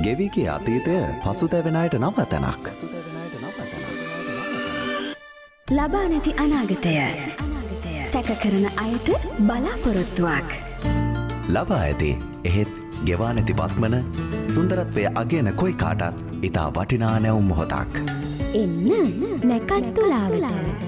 ගෙවිගේ අතීතය පසුතැවෙන අයට නවතැනක්. ලබා නැති අනාගතය සැකකරන අයට බලාපොරොත්තුවක්. ලබා ඇති එහෙත් ගෙවා නැති වත්මන සුන්දරත්වය අගයන කොයි කාටත් ඉතා වටිනා නැවුම් මොහොතක්. එන්න නැකත්තුලාවට.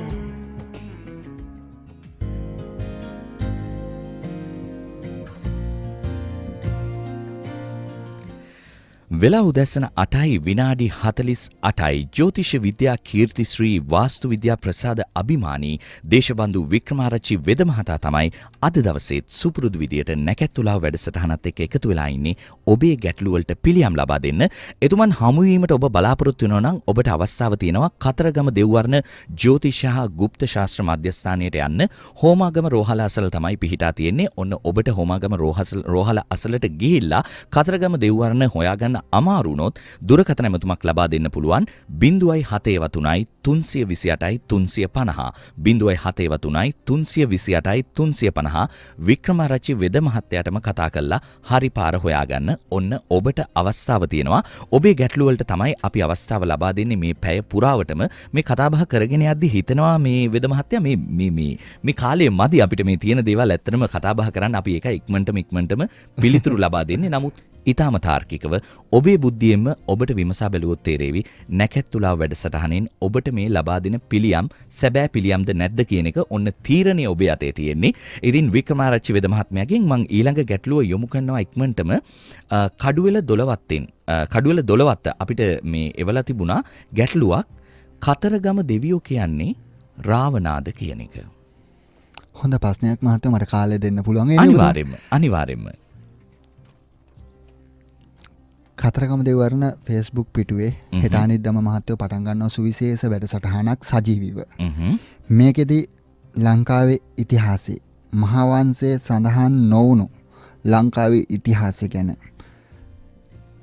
වෙලා උදැසන 8යි විනාඩි 48යි ජ්‍යෝතිෂ විද්‍යා කීර්තිශ්‍රී වාස්තු විද්‍යා ප්‍රසාද අභිමානී දේශබන්දු වික්‍රමාරච්චි වෙද මහතා තමයි අද දවසේත් සුපුරුදු විදියට නැකැත්තුලා වැඩසටහනත් එක්ක එකතු වෙලා ඉන්නේ ඔබේ ගැටළු වලට පිළියම් ලබා දෙන්න. එතුමන් හමු වීමට ඔබ බලාපොරොත්තු වෙනවා නම් ඔබට අවස්ථාව තියෙනවා කතරගම දෙව්වර්ණ ජ්‍යෝතිෂ හා গুপ্ত ශාස්ත්‍ර මධ්‍යස්ථානයට යන්න. හෝමාගම රෝහල අසල තමයි පිහිටා තියෙන්නේ. ඔන්න ඔබට හෝමාගම රෝහල අසලට ගිහිල්ලා කතරගම දෙව්වර්ණ හොයාගන්න අමාරුනොත් දුරකථන ඇමතුමක් ලබා දෙන්න පුළුවන් 073 328 350 073 328 350 වික්‍රමාරච්චි වෙද මහත්තයාටම කතා කරලා හරි පාර හොයාගන්න. ඔන්න ඔබට අවස්ථාව තියෙනවා. ඔබේ ගැටළු වලට තමයි අපි අවස්ථාව ලබා දෙන්නේ මේ පැය පුරාවටම. මේ කතාබහ කරගෙන යද්දි හිතනවා මේ වෙද මහත්තයා මේ කාලේ මදි අපිට මේ තියෙන දේවල් ඇත්තටම කතාබහ කරන්න අපි ඒක ඉක්මනටම පිළිතුරු ලබා දෙන්නේ. නමුත් ඊටම තාර්කිකව ඔබේ බුද්ධියෙන්ම ඔබට විමසා බැලුවොත් තේරෙවි නැකැත්තුලා වැඩසටහනෙන් ඔබට මේ ලබා දෙන පිළියම් සැබෑ පිළියම්ද නැද්ද කියන එක ඔන්න තීරණය ඔබේ අතේ තියෙන්නේ. ඉතින් වික්‍රමාරච්චි වෙද මහත්මයාගෙන් මම ඊළඟ ගැටලුව යොමු කරනවා ඉක්මනටම කඩුවෙල 12ත් අපිට මේ එවලා තිබුණා ගැටලුවක් කතරගම දෙවියෝ කියන්නේ රාවණාද කියන එක. හොඳ ප්‍රශ්නයක් මහත්තයා මට කාලේ දෙන්න පුළුවන්. අනිවාර්යෙන්ම කතරගම දෙව්වර්ණ Facebook පිටුවේ හෙට අනිද්දාම මහත්තයෝ පටන් ගන්නවා සුවිශේෂ වැඩසටහනක් සජීවීව. මේකෙදි ලංකාවේ ඉතිහාසයේ මහා වංශයේ සඳහන් නොවුණු ලංකාවේ ඉතිහාසය ගැන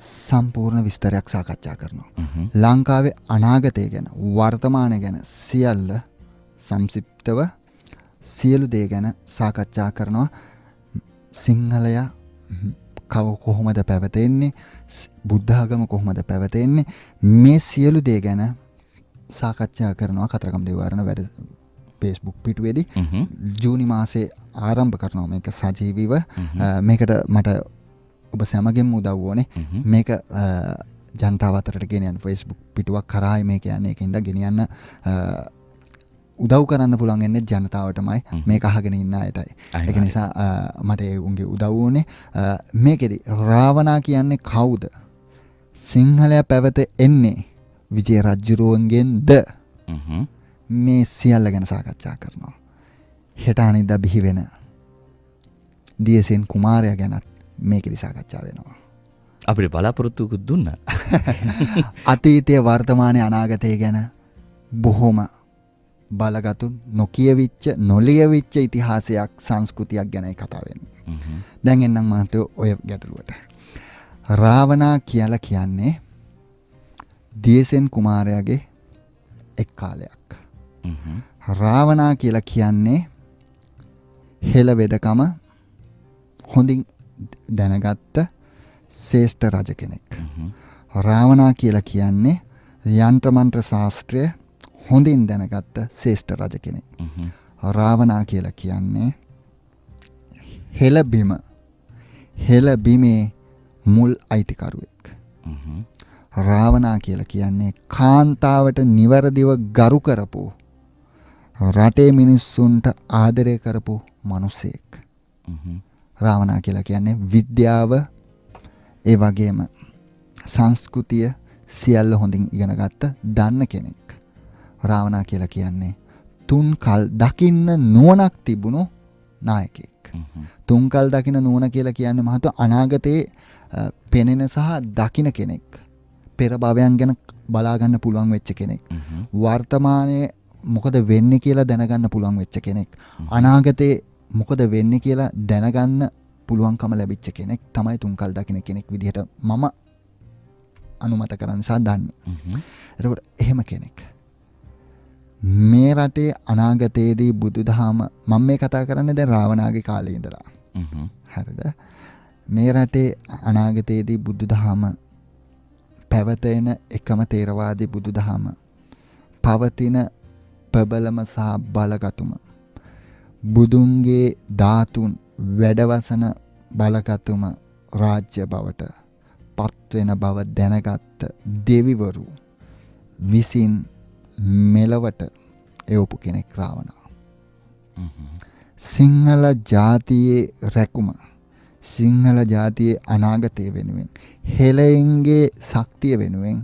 සම්පූර්ණ විස්තරයක් සාකච්ඡා කරනවා. ලංකාවේ අනාගතය ගැන වර්තමානය ගැන සියල්ල සංක්ෂිප්තව සියලු දේ ගැන සාකච්ඡා කරනවා. සිංහලයා කොහොමද පැවතෙන්නේ, බුද්ධ ආගම කොහොමද පැවතෙන්නේ, මේ සියලු දේ ගැන සාකච්ඡා කරනවා කතරගම දෙව්වර්ණ වැඩ Facebook පිටුවේදී. ජූනි මාසේ ආරම්භ කරනවා මේක සජීවීව. මේකට මට ඔබ සැමගෙන්ම උදව් ඕනේ. මේක ජනතාව අතරට ගෙනියන්න Facebook පිටුවක් කරායි මේක යන්නේ. ඒකින්ද ගෙනියන්න උදව් කරන්න පුළුවන් එන්නේ ජනතාවටමයි, මේක අහගෙන ඉන්න අයටයි. ඒක නිසා මට ඒ උන්ගේ උදව් වුණේ. මේකෙදි රාවණා කියන්නේ කවුද? සිංහලයා පැවත එන්නේ විජය රජුරුවන්ගෙන්ද? මේ සියල්ල ගැන සාකච්ඡා කරනවා. හෙට අනිද්දා බිහි වෙන දියසෙන් කුමාරයා ගැනත් මේකෙදි සාකච්ඡා වෙනවා. අපිට බලාපොරොත්තුකුත් දුන්නා. අතීතයේ වර්තමානයේ අනාගතය ගැන බොහොම බලගතු නොකියවිච්ච නොලියවිච්ච ඉතිහාසයක් සංස්කෘතියක් ගැනයි කතා වෙන්නේ. දැන් එන්නම් මහත්තයෝ ඔය ගැටලුවට. රාවණා කියලා කියන්නේ දියසෙන් කුමාරයාගේ එක් කාලයක්. රාවණා කියලා කියන්නේ හෙළ වෙදකම හොඳින් දැනගත්ත ශ්‍රේෂ්ඨ රජ කෙනෙක්. රාවණා කියලා කියන්නේ යන්ත්‍ර මන්ත්‍ර ශාස්ත්‍රය හොඳින් දැනගත්ත ශ්‍රේෂ්ඨ රජ කෙනෙක්. රාවණා කියලා කියන්නේ හෙළ බිමේ මුල් අයිතිකරුවෙක්. රාවණා කියලා කියන්නේ කාන්තාවට නිවැරදිව ගරු කරපු රටේ මිනිස්සුන්ට ආදරය කරපු මිනිසෙක්. රාවණා කියලා කියන්නේ විද්‍යාව ඒ වගේම සංස්කෘතිය සියල්ල හොඳින් ඉගෙන ගත්ත දන්න කෙනෙක්. රාවණා කියලා කියන්නේ තුන්කල් දකින්න නුවණක් තිබුණු නායකයෙක්. තුන්කල් දකින්න නුවණ කියලා කියන්නේ මහත්ව අනාගතයේ පෙනෙන සහ දකින්න කෙනෙක්. පෙර භවයන් ගැන බලා ගන්න පුළුවන් වෙච්ච කෙනෙක්. වර්තමානයේ මොකද වෙන්නේ කියලා දැනගන්න පුළුවන් වෙච්ච කෙනෙක්. අනාගතයේ මොකද වෙන්නේ කියලා දැනගන්න පුළුවන්කම ලැබිච්ච කෙනෙක් තමයි තුන්කල් දකින්න කෙනෙක් විදිහට මම අනුමත කරන්න නිසා දන්නේ. එතකොට එහෙම කෙනෙක් මේ රටේ අනාගතයේදී බුදුදහම මම මේ කතා කරන්නේ දැන් රාවණාගේ කාලේ ඉඳලා. හරිද? මේ රටේ අනාගතයේදී බුදුදහම පැවතෙන එකම තේරවාදී බුදුදහම පවතින ප්‍රබලම සහ බලගතුම බුදුන්ගේ ධාතුන් වැඩවසන බලගතුම රාජ්‍ය බවට පත්වෙන බව දැනගත්ත දෙවිවරු විසින් මෙලවට එවපු කෙනෙක් රාවණා. සිංහල ජාතියේ රැකුම සිංහල ජාතියේ අනාගතය වෙනුවෙන් හෙළයන්ගේ ශක්තිය වෙනුවෙන්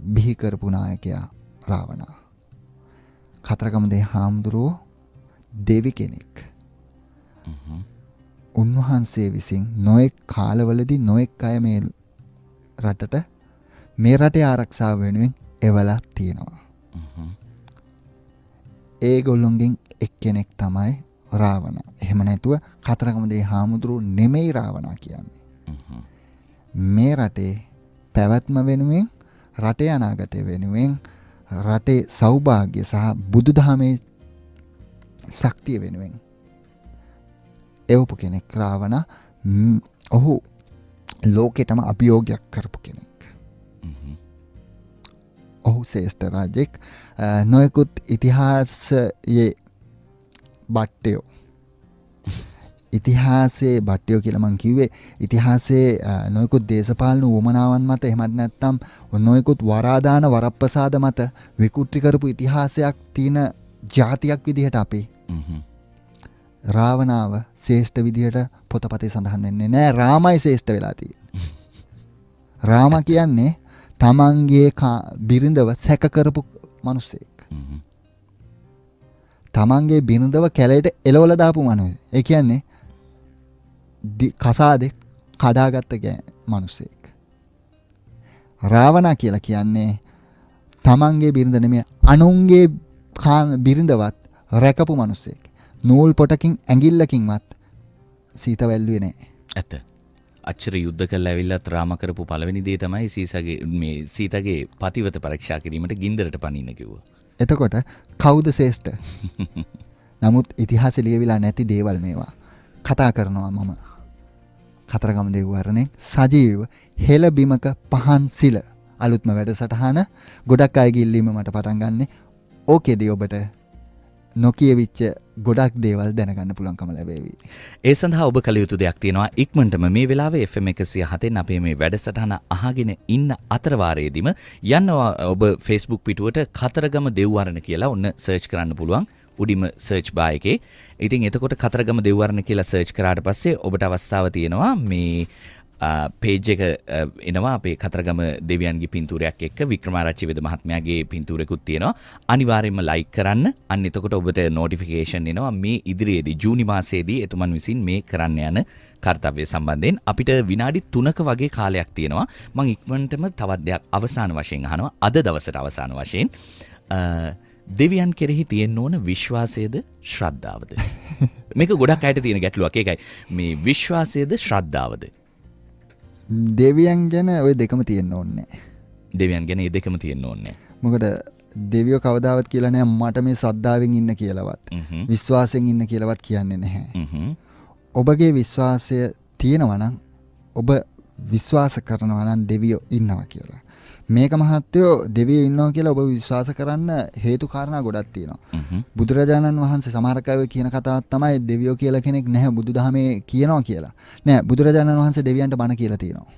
බිහි කරපු නායකයා රාවණා. කතරගම දේ හාමුදුරුවෝ දෙවි කෙනෙක්. උන්වහන්සේ විසින් නොයෙක් කාලවලදී නොයෙක් අය මේ රටට මේ රටේ ආරක්ෂාව වෙනුවෙන් එවලා තියෙනවා. ඒගොල්ලොන්ගෙන් එක්කෙනෙක් තමයි රාවණා. එහෙම නැතුව කතරගම දේ හාමුදුරුවෝ නෙමෙයි රාවණා කියන්නේ. මේ රටේ පැවැත්ම වෙනුවෙන් රටේ අනාගතය වෙනුවෙන් රටේ සෞභාග්‍ය සහ බුදුදහමේ ශක්තිය වෙනුවෙන් එවපු කෙනෙක් රාවණා. ඔහු ලෝකෙටම අභියෝගයක් කරපු කෙනෙක්. ඔහු ශ්‍රේෂ්ඨ රාජෙක්. නොයෙකුත් ඉතිහාසයේ බට්ටයෝ ඉතිහාසයේ බට්ටයෝ කියලා මං කිව්වේ ඉතිහාසයේ නොයෙකුත් දේශපාලන උවමනාවන් මත එහෙමත් නැත්නම් නොයෙකුත් වරාදාන වරප්‍රසාද මත විකෘති කරපු ඉතිහාසයක් තියෙන ජාතියක් විදිහට අපි රාවණාව ශ්‍රේෂ්ඨ විදිහට පොතපතේ සඳහන් වෙන්නේ නෑ. රාමයි ශ්‍රේෂ්ඨ වෙලා තියෙන්නේ. රාම කියන්නේ තමන්ගේ බිරිඳව සැක කරපු මිනිසෙක්. තමන්ගේ බිරිඳව කැලේට එලවලා දාපු මිනිහෙක්. ඒ කියන්නේ කසාදේ කඩාගත්ත මිනිසෙක්. රාවණා කියලා කියන්නේ තමන්ගේ බිරිඳ නෙමෙයි අනුන්ගේ බිරිඳවත් රැකපු මිනිසෙක්. නූල් පොටකින් ඇඟිල්ලකින්වත් සීත වැල්ලුවේ නැහැ. ඇත්ත. අච්චර යුද්ධ කරලා ඇවිල්ලත් රාම කරපු පළවෙනි දේ තමයි සීතගේ පතිවත පරීක්ෂා කිරීමට ගින්දරට පනින්න කිව්වා. එතකොට කවුද ශ්‍රේෂ්ඨ? නමුත් ඉතිහාසෙ ලියවිලා නැති දේවල් මේවා කතා කරනවා මම. කතරගම දෙවිවරණේ සජීව හෙළ බිමක පහන් සිල අලුත්ම වැඩසටහන ගොඩක් අයගේ ඉල්ලීම මට පටන් ගන්නෙ. ඕකේදී ඔබට නොකියවිච්ච ගොඩක් දේවල් දැනගන්න පුළුවන්කම ලැබේවි. ඒ සඳහා ඔබ කළ යුතු දෙයක් තියෙනවා. ඉක්මනටම මේ වෙලාවේ FM 107න් අපේ මේ වැඩසටහන අහගෙන ඉන්න අතරවාරයේදීම යනවා ඔබ Facebook පිටුවට කතරගම දෙව්වරණ කියලා ඔන්න සර්ච් කරන්න පුළුවන්. උඩිම සර්ච් බාර් එකේ. ඉතින් එතකොට කතරගම දෙව්වරණ කියලා සර්ච් කරාට පස්සේ ඔබට අවස්ථාව තියෙනවා මේ පේජ් එක එනවා අපේ කතරගම දෙවියන්ගේ පින්තූරයක් එක්ක වික්‍රමාරච්චි වෙද මහත්මයාගේ පින්තූරයකුත් තියෙනවා. අනිවාර්යයෙන්ම ලයික් කරන්න. අන්න එතකොට ඔබට නොටිෆිකේෂන් එනවා මේ ඉදිරියේදී ජූනි මාසයේදී එතුමන් විසින් මේ කරන්න යන කාර්යය සම්බන්ධයෙන්. අපිට විනාඩි 3ක වගේ කාලයක් තියෙනවා. මම ඉක්මනටම තවත් දෙයක් අවසාන වශයෙන් අහනවා. අද දවසට අවසාන වශයෙන් දෙවියන් කෙරෙහි තියෙන්න ඕන විශ්වාසයද ශ්‍රද්ධාවද? මේක ගොඩක් අයට තියෙන ගැටලුවක්. ඒකයි මේ විශ්වාසයද ශ්‍රද්ධාවද? දෙවියන් ගැන ඔය දෙකම තියෙන්න ඕනේ. දෙවියන් ගැන මේ දෙකම තියෙන්න ඕනේ. මොකද දෙවියෝ කවදාවත් කියලා නෑ මට මේ ශ්‍රද්ධාවෙන් ඉන්න කියලාවත් විශ්වාසයෙන් ඉන්න කියලාවත් කියන්නේ නැහැ. ඔබගේ විශ්වාසය තියෙනවා නම් ඔබ විශ්වාස කරනවා නම් දෙවියෝ ඉන්නවා කියලා. මේක මහත්තයෝ දෙවියෝ ඉන්නවා කියලා ඔබ විශ්වාස කරන්න හේතු කාරණා ගොඩක් තියෙනවා. බුදුරජාණන් වහන්සේ සමහරක් අය කියන කතාවක් තමයි දෙවියෝ කියලා කෙනෙක් නැහැ බුදුදහමේ කියනවා කියලා. නෑ බුදුරජාණන් වහන්සේ දෙවියන්ට බණ කියලා තියෙනවා.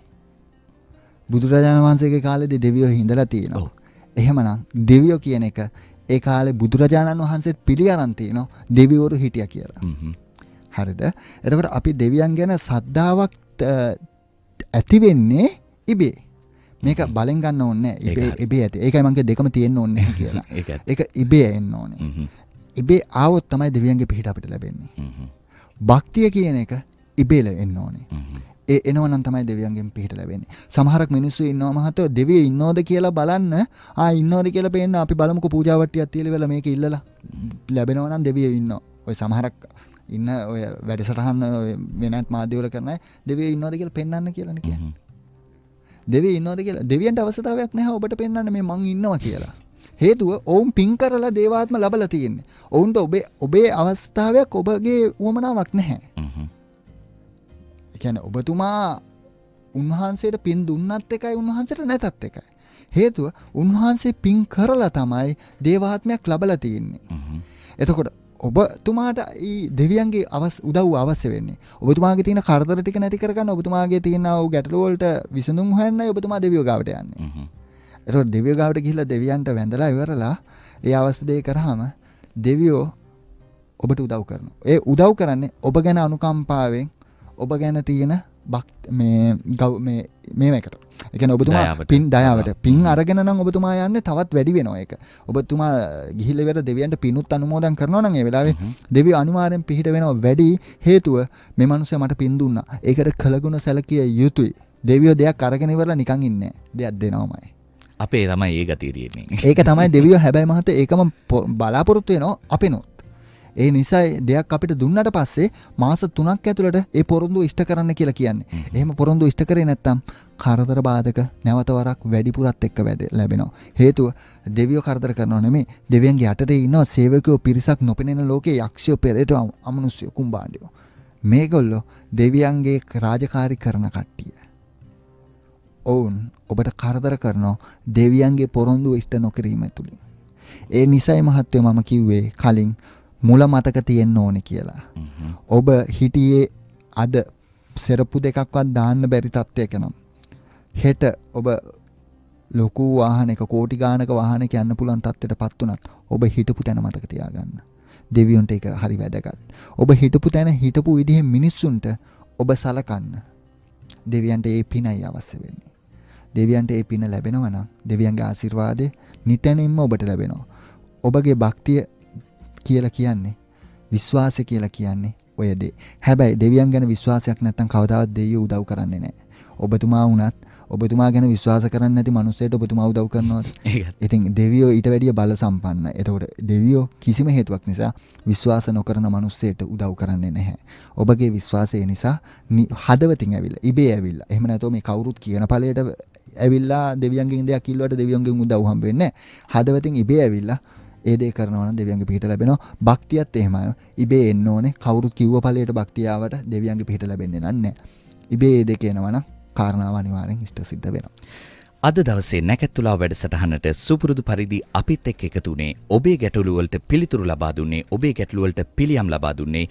බුදුරජාණන් වහන්සේගේ කාලේදී දෙවියෝ හිඳලා තියෙනවා. එහෙමනම් දෙවියෝ කියන එක ඒ කාලේ බුදුරජාණන් වහන්සේත් පිළි අරන් තියෙනවා දෙවිවරු හිටියා කියලා. හරිද? එතකොට අපි දෙවියන් ගැන ශ්‍රද්ධාවක් ඇති වෙන්නේ ඉබේ. මේක බලෙන් ගන්න ඕනේ නැහැ. ඉබේ ඇති. ඒකයි මම කිය දෙකම තියෙන්න ඕනේ කියලා. ඒක ඉබේ එන්න ඕනේ. ඉබේ ආවොත් තමයි දෙවියන්ගේ පිහිට අපිට ලැබෙන්නේ. භක්තිය කියන එක ඉබේ එන්න ඕනේ. ඒ එනවනම් තමයි දෙවියන්ගෙන් පිහිට ලැබෙන්නේ. සමහරක් මිනිස්සු ඉන්නවා මහත්තයෝ දෙවියෝ ඉන්නවද කියලා බලන්න ඉන්නවද කියලා පේන්න අපි බලමුකෝ පූජා වට්ටියක් තියලා වෙලා මේක ඉල්ලලා ලැබෙනවා නම් දෙවියෝ ඉන්නවා. ඔය සමහරක් ඉන්න ඔය වැඩසටහන් වෙනත් මාධ්‍යවල කරන දෙවියෝ ඉන්නවද කියලා පෙන්වන්න කියලානේ කියන්නේ. දෙවියෝ ඉන්නවද කියලා දෙවියන්ට අවශ්‍යතාවයක් නැහැ ඔබට පෙන්වන්න මේ මං ඉන්නවා කියලා. හේතුව ඔවුන් පින් කරලා දේවාත්ම ලැබලා තියෙන්නේ. ඔවුන්ට ඔබේ අවස්ථාවක් ඔබගේ උවමනාවක් නැහැ. ඒ කියන්නේ ඔබතුමා උන්වහන්සේට පින් දුන්නත් එකයි උන්වහන්සේට නැතත් එකයි. හේතුව උන්වහන්සේ පින් කරලා තමයි දේවාත්මයක් ලබලා තියෙන්නේ. එතකොට ඔබතුමාට දෙවියන්ගේ උදව්ව අවශ්‍ය වෙන්නේ. ඔබතුමාගේ තියෙන කරදර ටික නැති කරගන්න ඔබතුමාගේ තියෙන ගැටලු වලට විසඳුම් හොයන්නයි ඔබතුමා දෙවියෝ ගාවට යන්නේ. ඒතකොට දෙවියෝ ගාවට ගිහිල්ලා දෙවියන්ට වැඳලා ඉවරලා ඒ අවශ්‍ය දේ කරාම දෙවියෝ ඔබට උදව් කරනවා. ඒ උදව් කරන්නේ ඔබ ගැන අනුකම්පාවෙන් ඔබ ගැන තියෙන මේකට. ඒ කියන්නේ ඔබතුමා පින් දයාවට පින් අරගෙන නම් ඔබතුමා යන්නේ තවත් වැඩි වෙනවා ඒක. ඔබතුමා ගිහිල්ලා ඉවර දෙවියන්ට පිනුත් අනුමෝදන් කරනවා නම් ඒ වෙලාවේ දෙවියෝ අනිවාර්යෙන් පිහිට වෙනවා වැඩි. හේතුව මේ මිනිස්සයා මට පින් දුන්නා. ඒකට කළගුණ සැලකිය යුතුයි. දෙවියෝ දෙයක් අරගෙන ඉවරලා නිකන් ඉන්නේ නැහැ. දෙයක් දෙනවමයි. අපේ තමයි ඒ ගතිය තියෙන්නේ. ඒක තමයි දෙවියෝ හැබැයි මහත්තයා ඒකම බලාපොරොත්තු වෙනවා අපිනොත්. ඒ නිසා දෙයක් අපිට දුන්නට පස්සේ මාස 3ක් ඇතුළත ඒ පොරොන්දුව ඉෂ්ට කරන්න කියලා කියන්නේ. එහෙම පොරොන්දුව ඉෂ්ට කරේ නැත්නම් කරදර බාධක නැවත වරක් වැඩිපුරත් එක්ක ලැබෙනවා. හේතුව දෙවියෝ කරදර කරනව නෙමෙයි. දෙවියන්ගේ යටතේ ඉන්න සේවකයෝ පිරිසක් නොපෙනෙන ලෝකේ යක්ෂයෝ පෙරේතෝ අමනුෂ්‍යයෝ කුම්බාණ්ඩයෝ. මේගොල්ලෝ දෙවියන්ගේ රාජකාරී කරන කට්ටිය. ඔවුන් ඔබට කරදර කරනවා දෙවියන්ගේ පොරොන්දුව ඉෂ්ට නොකිරීම තුලින්. ඒ නිසයි මහත්තයෝ මම කිව්වේ කලින් මුල මතක තියෙන්න ඕනේ කියලා. ඔබ හිටියේ අද සෙරප්පු දෙකක්වත් දාන්න බැරි තත්ත්වයක නම් හෙට ඔබ ලොකු වාහනයක කෝටි ගානක වාහනයක යන්න පුළුවන් තත්ත්වයටපත් උනත් ඔබ හිටපු තැන මතක තියාගන්න. දෙවියන්ට ඒක හරි වැදගත්. ඔබ හිටපු තැන හිටපු විදිහේ මිනිස්සුන්ට ඔබ සලකන්න. දෙවියන්ට ඒ පිනයි අවශ්‍ය වෙන්නේ. දෙවියන්ට ඒ පින ලැබෙනවා නම් දෙවියන්ගේ ආශිර්වාදය නිතැනින්ම ඔබට ලැබෙනවා. ඔබගේ භක්තිය කියලා කියන්නේ විශ්වාසය කියලා කියන්නේ ඔය දේ. හැබැයි දෙවියන් ගැන විශ්වාසයක් නැත්නම් කවදාවත් දෙවියෝ උදව් කරන්නේ නැහැ. ඔබතුමා වුණත් ඔබතුමා ගැන විශ්වාස කරන්නේ නැති මිනිස්සෙට ඔබතුමා උදව් කරනවද? ඉතින් දෙවියෝ ඊට වැඩිය බල සම්පන්නයි. එතකොට දෙවියෝ කිසිම හේතුවක් නිසා විශ්වාස නොකරන මිනිස්සෙට උදව් කරන්නේ නැහැ. ඔබගේ විශ්වාසය නිසා හදවතින් ඇවිල්ලා ඉබේ ඇවිල්ලා. එහෙම නැත්නම් මේ කවුරුත් කියන ඵලයට ඇවිල්ලා දෙවියන්ගෙන් දෙයක් ඉල්ලුවට දෙවියන්ගෙන් උදව් හම්බ වෙන්නේ නැහැ. හදවතින් ඉබේ ඇවිල්ලා ඒ දේ කරනවා නම් දෙවියන්ගේ පිහිට ලැබෙනවා. භක්තියත් එහෙමයි. ඉබේ එන්න ඕනේ. කවුරුත් කිව්ව ඵලයට භක්තිය ආවට දෙවියන්ගේ පිහිට ලැබෙන්නේ නැහැ. ඉබේ ඒ දෙක එනවා නම් කාරණාව අනිවාර්යෙන් ඉෂ්ට සිද්ධ වෙනවා. අද දවසේ නැකැත්තුලා වැඩසටහනට සුපුරුදු පරිදි අපිත් එක්ක එකතු වුණේ ඔබේ ගැටලු වලට පිළිතුරු ලබා දුන්නේ ඔබේ ගැටලු වලට පිළියම් ලබා දුන්නේ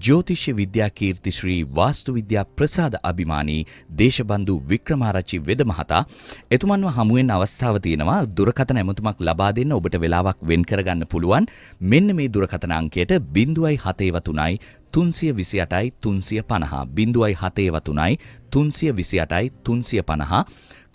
ජ්‍යොතිෂ විද්‍යා කීර්ති ශ්‍රී වාස්තු විද්‍යා ප්‍රසාද අභිමානී දේශබන්දු වික්‍රමාරච්චි වෙද මහතා. එතුමන්ව හමු වෙන්න අවස්ථාව තියෙනවා. දුරකථන ඇමතුමක් ලබා දෙන්න ඔබට වෙලාවක් වෙන් කරගන්න පුළුවන්. මෙන්න මේ දුරකථන අංකයට 0.73 328 350 0.73 328 350.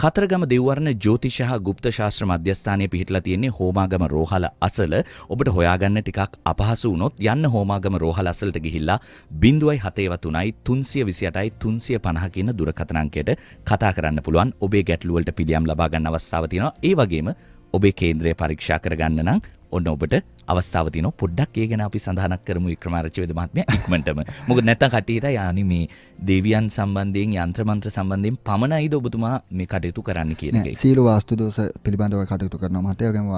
කතරගම දෙව්වර්ණ ජ්‍යොතිෂ හා ගුප්ත ශාස්ත්‍ර මධ්‍යස්ථානයේ පිහිටලා තියෙන්නේ හෝමාගම රෝහල අසල. ඔබට හොයාගන්න ටිකක් අපහසු වුණොත් යන්න හෝමාගම රෝහල අසලට ගිහිල්ලා 0.73 328 350 කියන දුරකථන අංකයට කතා කරන්න පුළුවන්. ඔබේ ගැටලු වලට පිළියම් ලබා ගන්න අවස්ථාව තියෙනවා. ඒ වගේම ඔබේ කේන්ද්‍රය පරීක්ෂා කරගන්න නම් ඔන්න ඔබට අවස්ථාව තියෙනවා. පොඩ්ඩක් ඒ ගැන අපි සඳහනක් කරමු වික්‍රමාරච්චි වෙද මහත්මයා ඉක්මනටම. මොකද නැත්තම් කට්ටියට යන්නේ මේ දෙවියන් සම්බන්ධයෙන් යంత్ర මන්ත්‍ර සම්බන්ධයෙන් පමණයිද ඔබතුමා මේ කටයුතු කරන්න කියන එකයි. සීල වාස්තු දෝෂ පිළිබඳව කටයුතු කරනවා මහත්තයා. ඒගොම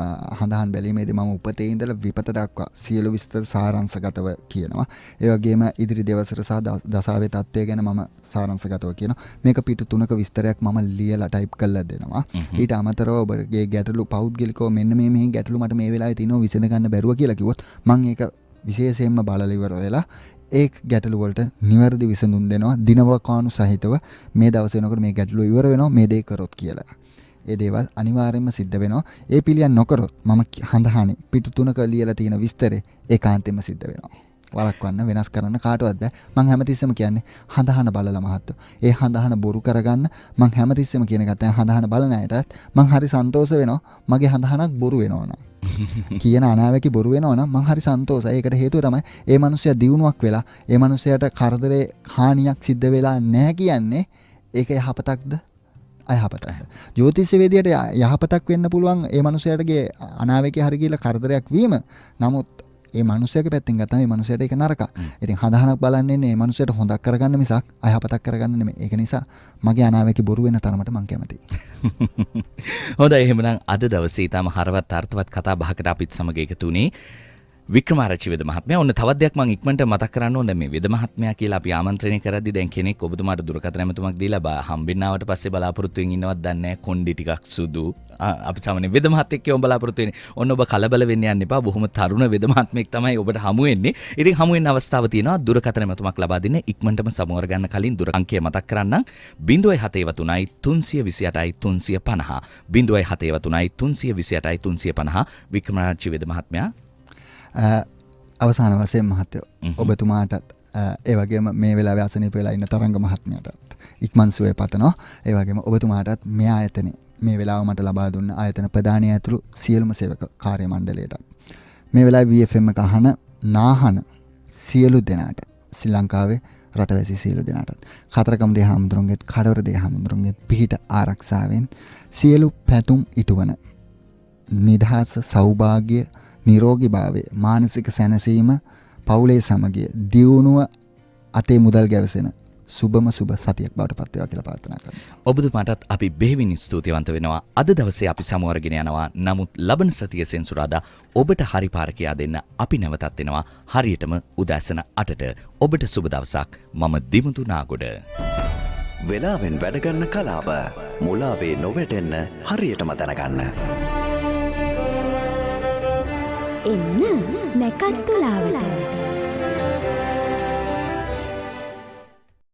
හඳහන් බැලීමේදී මම උපතේ ඉඳලා විපත දක්වා සියලු විස්තර සාරාංශගතව කියනවා. ඒ වගේම ඉදිරි දවසට සහ දසාවේ තත්ත්වය ගැන මම සාරාංශගතව කියනවා. මේක පිටු 3ක විස්තරයක් මම ලියලා ටයිප් කරලා දෙනවා. ඊට අමතරව ඔබගේ ගැටලු පෞද්ගලිකව මෙන්න මේ ගැටලු මට මේ වෙලාවේ තියෙනවා විසඳ ගන්න බැරුව කියලා කිව්වොත් මම ඒක විශේෂයෙන්ම බලලා ඉවර වෙලා ඒ ගැටලු වලට නිවැරදි විසඳුම් දෙනවා. දිනවකාණු සහිතව මේ දවස් වෙනකොට මේ ගැටලුව ඉවර වෙනවා මේ දේ කරොත් කියලා. ඒ දේවල් අනිවාර්යයෙන්ම සිද්ධ වෙනවා. ඒ පිළියම් නොකරොත් මම හඳහානේ පිටු 3ක ලියලා තියෙන විස්තරේ ඒකාන්තයෙන්ම සිද්ධ වෙනවා. වළක්වන්න වෙනස් කරන්න කාටවත් බෑ. මම හැමතිස්සෙම කියන්නේ හඳහන බලලා මහත්තයෝ. ඒ හඳහන බොරු කරගන්න මම හැමතිස්සෙම කියන එක තමයි හඳහන බලන අයටත් මම හරි සන්තෝෂ වෙනවා. මගේ හඳහනක් බොරු වෙනවා නම්. කියන අනාවැකි බොරු වෙනවා නම් මම හරි සන්තෝෂයි. ඒකට හේතුව තමයි ඒ මනුස්සයා දියුණුවක් වෙලා ඒ මනුස්සයාට කරදරේ හානියක් සිද්ධ වෙලා නැහැ කියන්නේ ඒක යහපතක්ද අයහපතක්ද? ජ්‍යොතිෂ වේදියට යහපතක් වෙන්න පුළුවන් ඒ මනුස්සයාටගේ අනාවැකි හරි කියලා කරදරයක් වීම. නමුත් ඒ මනුස්සයාගේ පැත්තෙන් ගත්තාම මේ මනුස්සයාට ඒක නරකයි. ඉතින් හඳහනක් බලන්නේ මේ මනුස්සයාට හොඳක් කරගන්න මිසක් අයහපතක් කරගන්න නෙමෙයි. ඒක නිසා මගේ අනාවැකි බොරු වෙන තරමට මම කැමතියි. හොඳයි එහෙමනම් අද දවසේ ඊටම හරවත් අර්ථවත් කතා බහකට අපිත් සමග එකතු වුණේ වික්‍රමාරච්චි වෙද මහත්මයා ඔන්න තවත් දෙයක් මම ඉක්මනට මතක් කරන්න ඕනේ මේ වෙද මහත්මයා කියලා අපි ආමන්ත්‍රණය කරද්දී දැන් කෙනෙක් ඔබතුමාට දුරකථන ඇමතුමක් දීලා හම්බෙන්න ආවට පස්සේ බලාපොරොත්තු වෙමින් ඉන්නවත් දන්නේ නැහැ කොණ්ඩි ටිකක් සුදු අපි සාමාන්‍ය වෙද මහත්ෙක් කියවම බලාපොරොත්තු වෙන්නේ ඔන්න ඔබ කලබල වෙන්න යන්න එපා බොහොම තරුණ වෙද මහත්මෙක් තමයි ඔබට හමු වෙන්නේ ඉතින් හමු වෙන්න අවස්ථාව තියෙනවා දුරකථන ඇමතුමක් ලබා දෙන්න ඉක්මනටම සමුවර ගන්න කලින් දුර අංකය මතක් කරන්නම් 073 328 350 073 328 350 වික්‍රමාරච්චි වෙද මහත්මයා අවසාන වශයෙන් මහත්තයෝ ඔබතුමාටත් ඒ වගේම මේ වෙලාවේ අසනීප වෙලා ඉන්න තරංග මහත්මයාටත් ඉක්මන් සුවය පතනවා ඒ වගේම ඔබතුමාටත් මේ ආයතනයේ මේ වෙලාව මට ලබා දුන්න ආයතන ප්‍රධානී ඇතුළු සියලුම සේවක කාර්ය මණ්ඩලයටත් මේ වෙලාවේ VFM එක අහන නාහන සියලු දෙනාට ශ්‍රී ලංකාවේ රටවැසි සියලු දෙනාටත් කතරගම දේ හාමුදුරුවන්ගේත් කඩවර දේ හාමුදුරුවන්ගේත් පිහිට ආරක්ෂාවෙන් සියලු පැතුම් ඉටුවන නිදහස සෞභාග්‍ය නිරෝගීභාවය මානසික සැනසීම පවුලේ සමගිය දියුණුව අතේ මුදල් ගැවසෙන සුබම සුබ සතියක් බවට පත් වේවා කියලා ප්‍රාර්ථනා කරනවා. ඔබතුමාටත් අපි බෙහෙවින් ස්තුතිවන්ත වෙනවා. අද දවසේ අපි සමවරගෙන යනවා. නමුත් ලබන සතිය සෙන්සුරාදා ඔබට හරි පාර කියා දෙන්න අපි නැවතත් එනවා. හරියටම උදෑසන 8ට ඔබට සුබ දවසක්. මම දිමුතු නාගොඩ. වෙලාවෙන් වැඩගන්න කලාව මුලාවේ නොවැටෙන්න හරියටම දැනගන්න. එන්න නැකත් තුලාවට